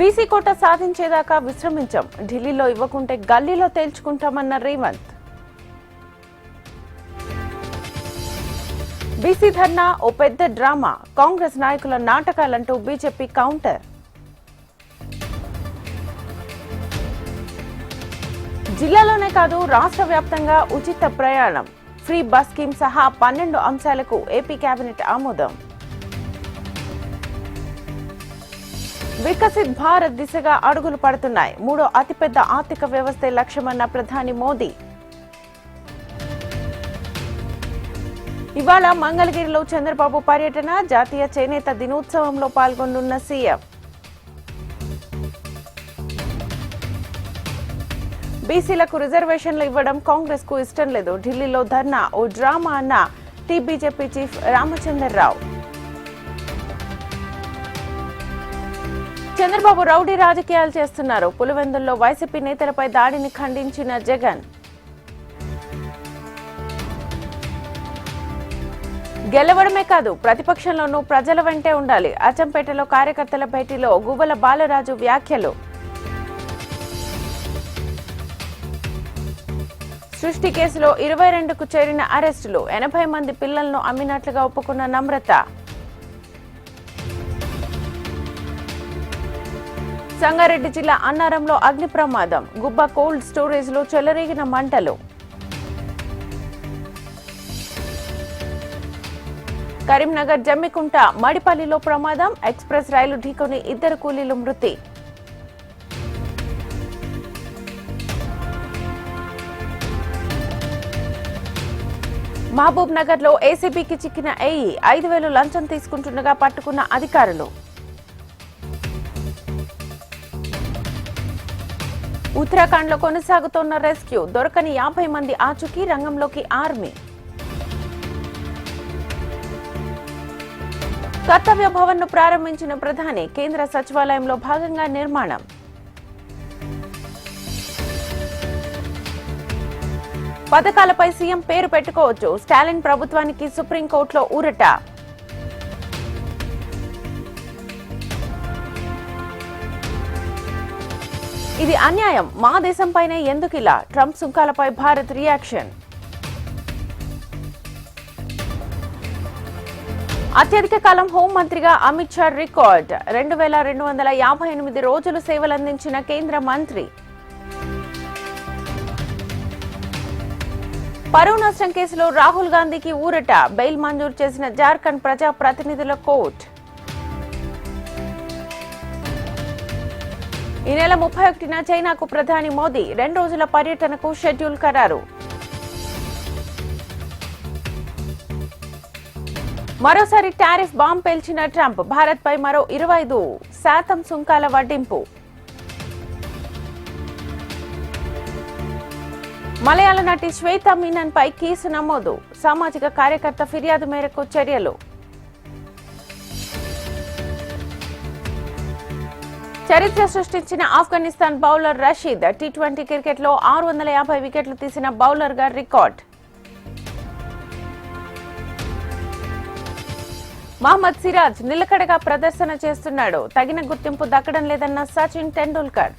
BC కోట సాధించేదాకా విశ్రమించాం, ఢిల్లీలో ఇవ్వకుంటే గల్లీలో తేల్చుకుంటామన్న రేవంత్. బీసీ ధర్నా ఓ పెద్ద డ్రామా, కాంగ్రెస్ నాయకుల నాటకాలంటూ బీజేపీ కౌంటర్. జిల్లాలోనే కాదు రాష్ట్ర వ్యాప్తంగా ఉచిత ప్రయాణం, ఫ్రీ బస్ స్కీమ్ సహా 12 అంశాలకు ఏపీ కేబినెట్ ఆమోదం. వికసిత్ భారత్ దిశగా అడుగులు పడుతున్నాయి, మూడో అతిపెద్ద ఆర్థిక వ్యవస్థే లక్ష్యమన్న ప్రధాని మోదీ. ఇవాళ మంగళగిరిలో చంద్రబాబు పర్యటన, జాతీయ చేనేత దినోత్సవంలో పాల్గొనున్న సీఎం. బీసీలకు రిజర్వేషన్లు ఇవ్వడం కాంగ్రెస్ కు ఇష్టం లేదు, ఢిల్లీలో ధర్నా ఓ డ్రామా అన్న T BJP chief Ramachandra Rao. Chandrababu rowdy రాజకీయాలు చేస్తున్నారు, పులివెందుల్లో వైసీపీ నేతలపై దాడిని ఖండించిన జగన్. గెలవడమే కాదు ప్రతిపక్షంలోనూ ప్రజల వెంటే ఉండాలి, అచ్చంపేటలో కార్యకర్తల భేటీలో గువ్వల బాలరాజు వ్యాఖ్యలు. సృష్టి కేసులో 22కు చేరిన అరెస్టులు, 80 మంది పిల్లలను అమ్మినట్లుగా ఒప్పుకున్న నమ్రత. సంగారెడ్డి జిల్లా అన్నారంలో అగ్ని ప్రమాదం, గుబ్బ కోల్డ్ స్టోరేజ్ లో చెలరేగిన మంటలు. కరీంనగర్ జమ్మికుంట మడిపల్లిలో ప్రమాదం, ఎక్స్ప్రెస్ రైలు ఢీకొని 2 కూలీలు మృతి. మహబూబ్ నగర్ లో ఏసీబీకి చిక్కిన ఏఈ, 5,000 లంచం తీసుకుంటుండగా పట్టుకున్న అధికారులు. ఉత్తరాఖండ్ లో కొనసాగుతోన్న రెస్క్యూ, దొరకని 50 మంది ఆచూకీ, రంగంలోకి ఆర్మీ. కర్తవ్య భవన్ ను ప్రారంభించిన ప్రధాని, కేంద్ర సచివాలయంలో భాగంగా నిర్మాణం. పథకాలపై సీఎం పేరు పెట్టుకోవచ్చు, స్టాలిన్ ప్రభుత్వానికి సుప్రీంకోర్టులో ఊరట. ఇది అన్యాయం, మా దేశంపైనే ఎందుకిలా, ట్రంప్ సుంకాలపై భారత్ రియాక్షన్. అత్యధిక కాలం హోంమంత్రిగా అమిత్ షా రికార్డ్, 2258 రోజులు సేవలందించిన కేంద్ర మంత్రి. పరువు నష్టం కేసులో రాహుల్ గాంధీకి ఊరట, బెయిల్ మంజూరు చేసిన జార్ఖండ్ ప్రజా ప్రతినిధుల కోర్టు. ఈ నెల 31న చైనాకు ప్రధాని మోదీ, 2 రోజుల పర్యటనకు షెడ్యూల్ ఖరారు. మరోసారి టారిఫ్ బాంబ్ పేల్చిన ట్రంప్, భారత్ పై మరో 25% సుంకాల వడ్డింపు. మలయాళ నటి శ్వేతా మీనన్ పై కేసు నమోదు, సామాజిక కార్యకర్త ఫిర్యాదు మేరకు చర్యలు. చరిత్ర సృష్టించిన ఆఫ్ఘనిస్తాన్ బౌలర్ రషీద్, టీ20 క్రికెట్లో 650 వికెట్లు తీసిన బౌలర్ గా రికార్డ్. మహమ్మద్ సిరాజ్ నిలకడగా ప్రదర్శన చేస్తున్నాడు, తగిన గుర్తింపు దక్కడం లేదన్న సచిన్ టెండూల్కర్.